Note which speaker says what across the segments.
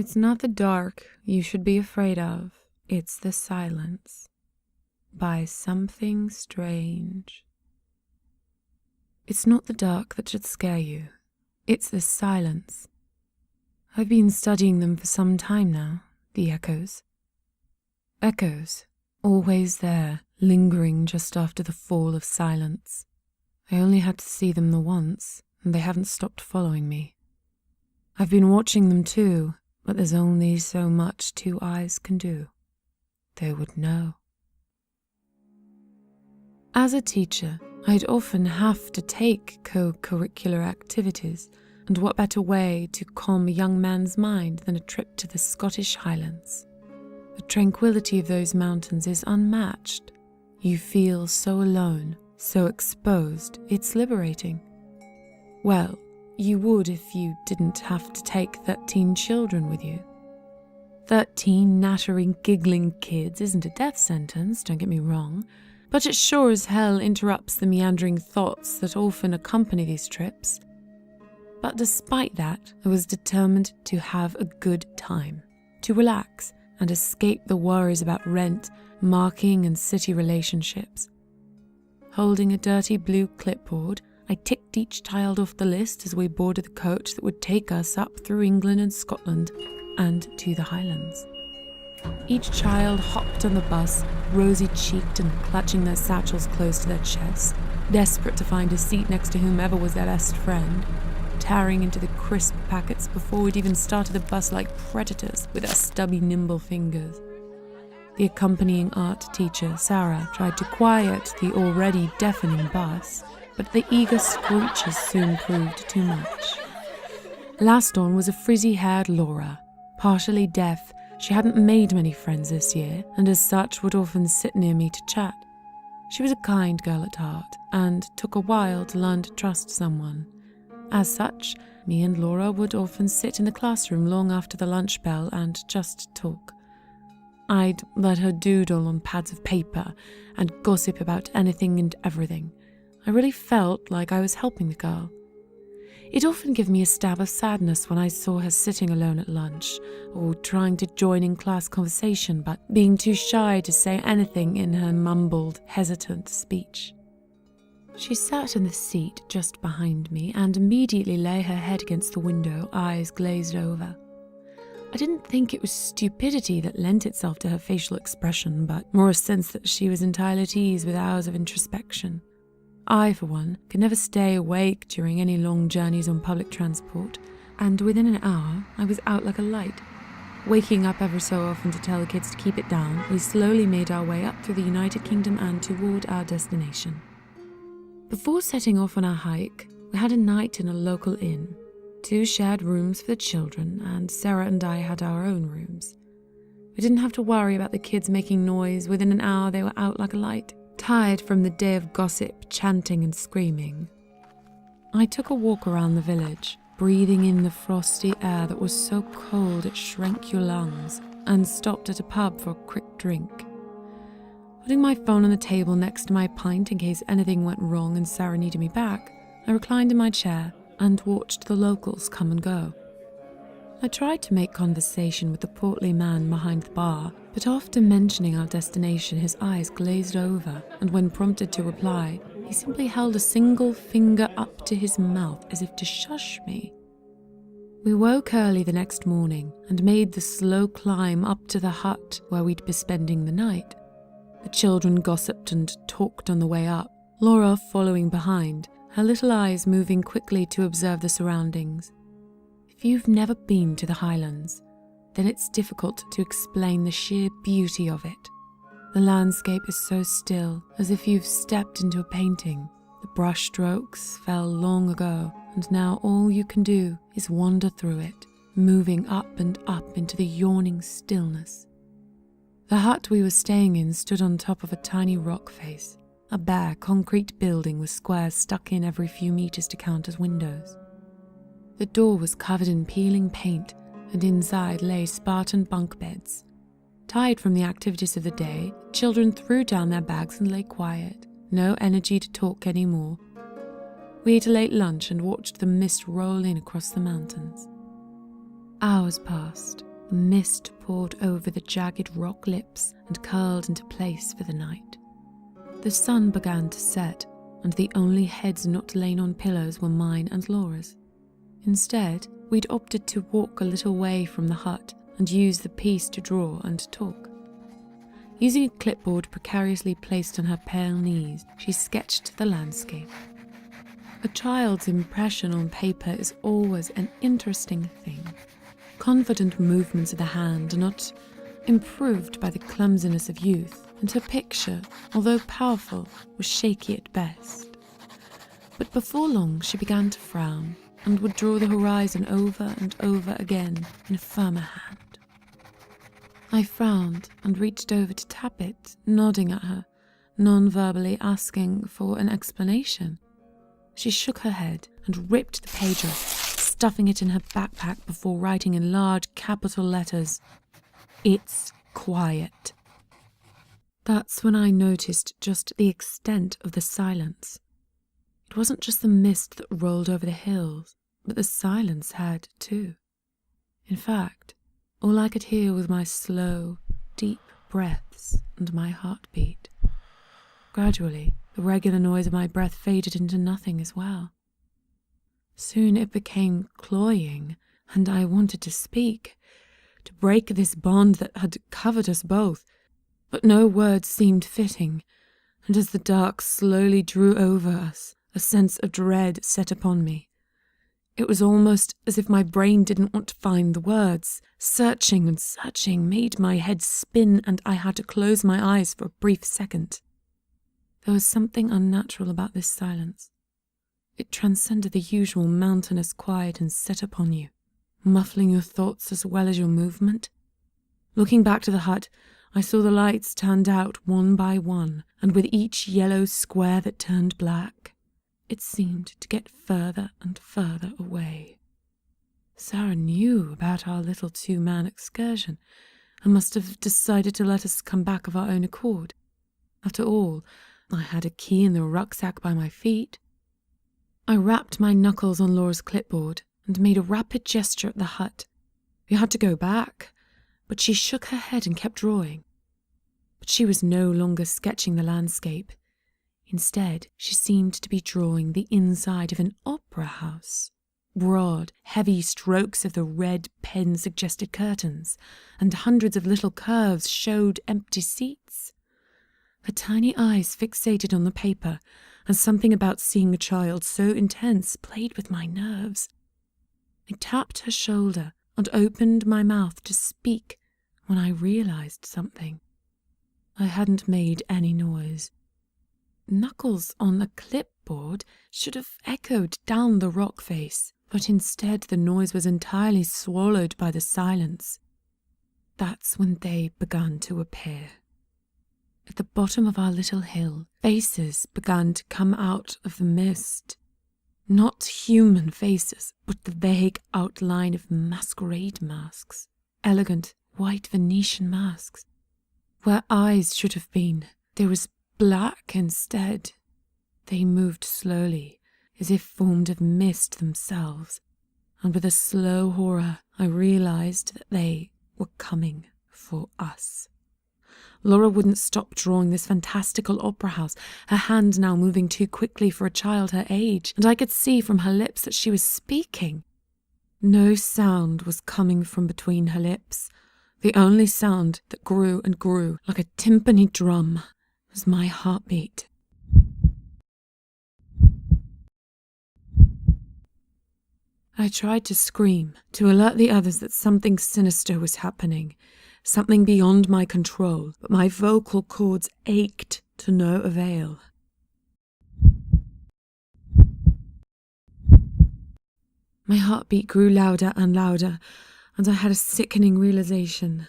Speaker 1: It's not the dark you should be afraid of, it's the silence. By Something Strange. It's not the dark that should scare you, it's the silence. I've been studying them for some time now, the echoes. Echoes, always there, lingering just after the fall of silence. I only had to see them the once, and they haven't stopped following me. I've been watching them too, but there's only so much two eyes can do. They would know. As a teacher, I'd often have to take co-curricular activities, and what better way to calm a young man's mind than a trip to the Scottish Highlands? The tranquility of those mountains is unmatched. You feel so alone, so exposed, it's liberating. Well, you would if you didn't have to take 13 children with you. 13 nattering, giggling kids isn't a death sentence, don't get me wrong, but it sure as hell interrupts the meandering thoughts that often accompany these trips. But despite that, I was determined to have a good time, to relax and escape the worries about rent, marking and city relationships. Holding a dirty blue clipboard, I ticked each child off the list as we boarded the coach that would take us up through England and Scotland and to the Highlands. Each child hopped on the bus, rosy-cheeked and clutching their satchels close to their chests, desperate to find a seat next to whomever was their best friend, tearing into the crisp packets before we'd even started the bus like predators with our stubby, nimble fingers. The accompanying art teacher, Sarah, tried to quiet the already deafening bus, but the eager screeches soon proved too much. Last on was a frizzy-haired Laura. Partially deaf, she hadn't made many friends this year, and as such would often sit near me to chat. She was a kind girl at heart, and took a while to learn to trust someone. As such, me and Laura would often sit in the classroom long after the lunch bell and just talk. I'd let her doodle on pads of paper and gossip about anything and everything. I really felt like I was helping the girl. It often gave me a stab of sadness when I saw her sitting alone at lunch, or trying to join in class conversation but being too shy to say anything in her mumbled, hesitant speech. She sat in the seat just behind me and immediately lay her head against the window, eyes glazed over. I didn't think it was stupidity that lent itself to her facial expression, but more a sense that she was entirely at ease with hours of introspection. I, for one, could never stay awake during any long journeys on public transport, and within an hour I was out like a light. Waking up ever so often to tell the kids to keep it down, we slowly made our way up through the United Kingdom and toward our destination. Before setting off on our hike, we had a night in a local inn. 2 shared rooms for the children, and Sarah and I had our own rooms. We didn't have to worry about the kids making noise. Within an hour they were out like a light, tired from the day of gossip, chanting and screaming. I took a walk around the village, breathing in the frosty air that was so cold it shrank your lungs, and stopped at a pub for a quick drink. Putting my phone on the table next to my pint in case anything went wrong and Sarah needed me back, I reclined in my chair and watched the locals come and go. I tried to make conversation with the portly man behind the bar, but after mentioning our destination, his eyes glazed over, and when prompted to reply, he simply held a single finger up to his mouth as if to shush me. We woke early the next morning and made the slow climb up to the hut where we'd be spending the night. The children gossiped and talked on the way up, Laura following behind, her little eyes moving quickly to observe the surroundings. If you've never been to the Highlands, then it's difficult to explain the sheer beauty of it. The landscape is so still, as if you've stepped into a painting. The brush strokes fell long ago, and now all you can do is wander through it, moving up and up into the yawning stillness. The hut we were staying in stood on top of a tiny rock face, a bare concrete building with squares stuck in every few meters to count as windows. The door was covered in peeling paint, and inside lay Spartan bunk beds. Tired from the activities of the day, children threw down their bags and lay quiet, no energy to talk anymore. We ate a late lunch and watched the mist roll in across the mountains. Hours passed, Mist poured over the jagged rock lips and curled into place for the night. The sun began to set, and the only heads not lain on pillows were mine and Laura's. Instead, we'd opted to walk a little way from the hut and use the piece to draw and talk. Using a clipboard precariously placed on her pale knees, she sketched the landscape. A child's impression on paper is always an interesting thing. Confident movements of the hand are not improved by the clumsiness of youth, and her picture, although powerful, was shaky at best. But before long she began to frown, and would draw the horizon over and over again in a firmer hand. I frowned and reached over to tap it, nodding at her, non-verbally asking for an explanation. She shook her head and ripped the page off, stuffing it in her backpack before writing in large capital letters, "It's quiet." That's when I noticed just the extent of the silence. It wasn't just the mist that rolled over the hills, but the silence had too. In fact, all I could hear was my slow, deep breaths and my heartbeat. Gradually, the regular noise of my breath faded into nothing as well. Soon it became cloying, and I wanted to speak, to break this bond that had covered us both, but no words seemed fitting, and as the dark slowly drew over us, a sense of dread set upon me. It was almost as if my brain didn't want to find the words. Searching and searching made my head spin, and I had to close my eyes for a brief second. There was something unnatural about this silence. It transcended the usual mountainous quiet and set upon you, muffling your thoughts as well as your movement. Looking back to the hut, I saw the lights turned out one by one, and with each yellow square that turned black, it seemed to get further and further away. Sarah knew about our little two-man excursion and must have decided to let us come back of our own accord. After all, I had a key in the rucksack by my feet. I rapped my knuckles on Laura's clipboard and made a rapid gesture at the hut. We had to go back, but she shook her head and kept drawing. But she was no longer sketching the landscape. Instead, she seemed to be drawing the inside of an opera house. Broad, heavy strokes of the red pen suggested curtains, and hundreds of little curves showed empty seats. Her tiny eyes fixated on the paper, and something about seeing a child so intense played with my nerves. I tapped her shoulder and opened my mouth to speak when I realized something. I hadn't made any noise. Knuckles on a clipboard should have echoed down the rock face, but instead the noise was entirely swallowed by the silence. That's when they began to appear. At the bottom of our little hill, faces began to come out of the mist. Not human faces, but the vague outline of masquerade masks. Elegant, white Venetian masks. Where eyes should have been, there was black instead. They moved slowly, as if formed of mist themselves, and with a slow horror I realized that they were coming for us. Laura wouldn't stop drawing this fantastical opera house, her hand now moving too quickly for a child her age, and I could see from her lips that she was speaking. No sound was coming from between her lips. The only sound that grew and grew like a timpani drum was my heartbeat. I tried to scream, to alert the others that something sinister was happening, something beyond my control, but my vocal cords ached to no avail. My heartbeat grew louder and louder, and I had a sickening realization.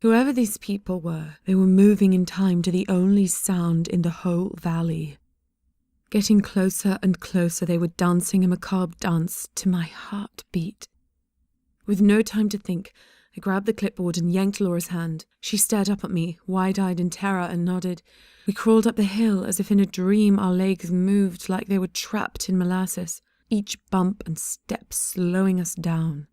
Speaker 1: Whoever these people were, they were moving in time to the only sound in the whole valley. Getting closer and closer, they were dancing a macabre dance to my heartbeat. With no time to think, I grabbed the clipboard and yanked Laura's hand. She stared up at me, wide-eyed in terror, and nodded. We crawled up the hill as if in a dream. Our legs moved like they were trapped in molasses, each bump and step slowing us down.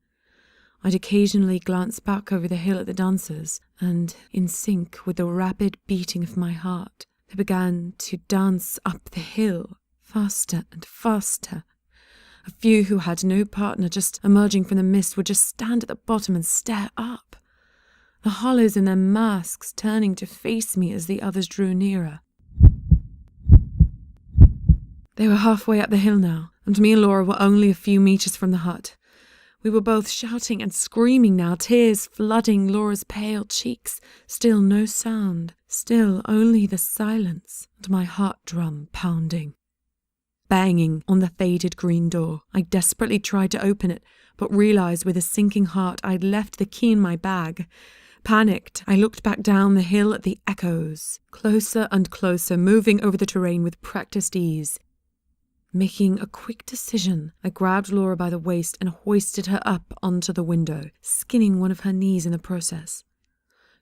Speaker 1: I'd occasionally glance back over the hill at the dancers, and, in sync with the rapid beating of my heart, they began to dance up the hill, faster and faster. A few who had no partner just emerging from the mist would just stand at the bottom and stare up, the hollows in their masks turning to face me as the others drew nearer. They were halfway up the hill now, and me and Laura were only a few meters from the hut. We were both shouting and screaming now, tears flooding Laura's pale cheeks. Still no sound, still only the silence and my heart drum pounding. Banging on the faded green door, I desperately tried to open it, but realised with a sinking heart I'd left the key in my bag. Panicked, I looked back down the hill at the echoes, closer and closer, moving over the terrain with practiced ease. Making a quick decision, I grabbed Laura by the waist and hoisted her up onto the window, skinning one of her knees in the process.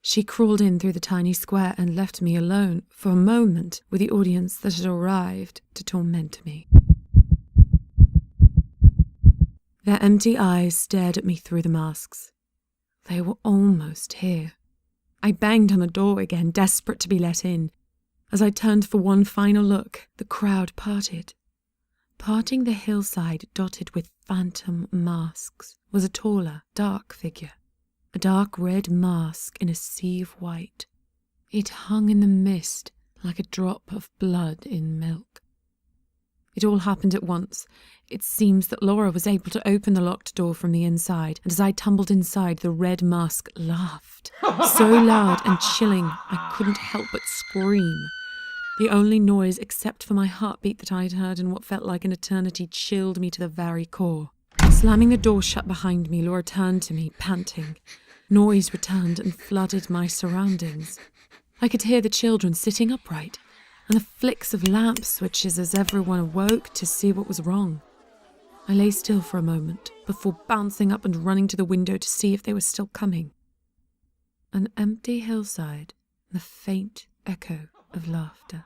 Speaker 1: She crawled in through the tiny square and left me alone for a moment with the audience that had arrived to torment me. Their empty eyes stared at me through the masks. They were almost here. I banged on the door again, desperate to be let in. As I turned for one final look, the crowd parted. Parting the hillside dotted with phantom masks was a taller, dark figure. A dark red mask in a sea of white. It hung in the mist like a drop of blood in milk. It all happened at once. It seems that Laura was able to open the locked door from the inside, and as I tumbled inside, the red mask laughed. So loud and chilling, I couldn't help but scream. The only noise except for my heartbeat that I'd heard in what felt like an eternity chilled me to the very core. Slamming the door shut behind me, Laura turned to me, panting. Noise returned and flooded my surroundings. I could hear the children sitting upright, and the flicks of lamp switches as everyone awoke to see what was wrong. I lay still for a moment before bouncing up and running to the window to see if they were still coming. An empty hillside, and the faint echo of laughter.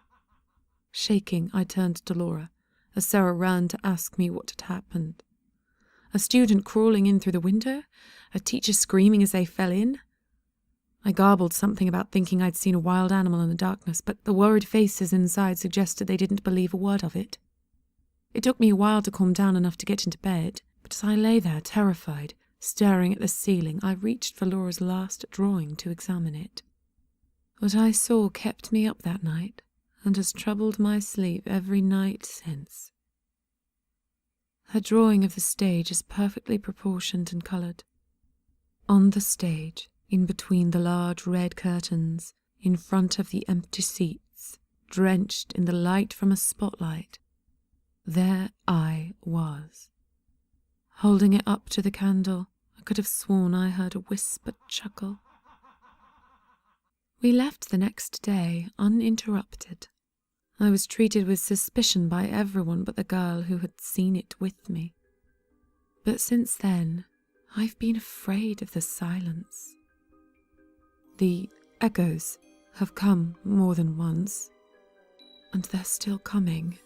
Speaker 1: Shaking, I turned to Laura, as Sarah ran to ask me what had happened. A student crawling in through the window? A teacher screaming as they fell in? I garbled something about thinking I'd seen a wild animal in the darkness, but the worried faces inside suggested they didn't believe a word of it. It took me a while to calm down enough to get into bed, but as I lay there, terrified, staring at the ceiling, I reached for Laura's last drawing to examine it. What I saw kept me up that night, and has troubled my sleep every night since. Her drawing of the stage is perfectly proportioned and coloured. On the stage, in between the large red curtains, in front of the empty seats, drenched in the light from a spotlight, there I was. Holding it up to the candle, I could have sworn I heard a whispered chuckle. We left the next day uninterrupted. I was treated with suspicion by everyone but the girl who had seen it with me. But since then, I've been afraid of the silence. The echoes have come more than once, and they're still coming.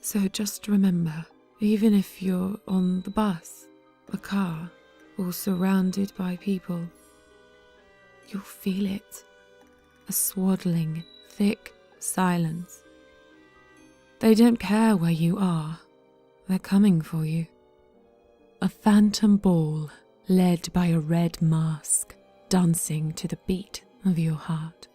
Speaker 1: So just remember, even if you're on the bus, the car, or surrounded by people, you'll feel it. A swaddling, thick silence. They don't care where you are. They're coming for you. A phantom ball led by a red mask, dancing to the beat of your heart.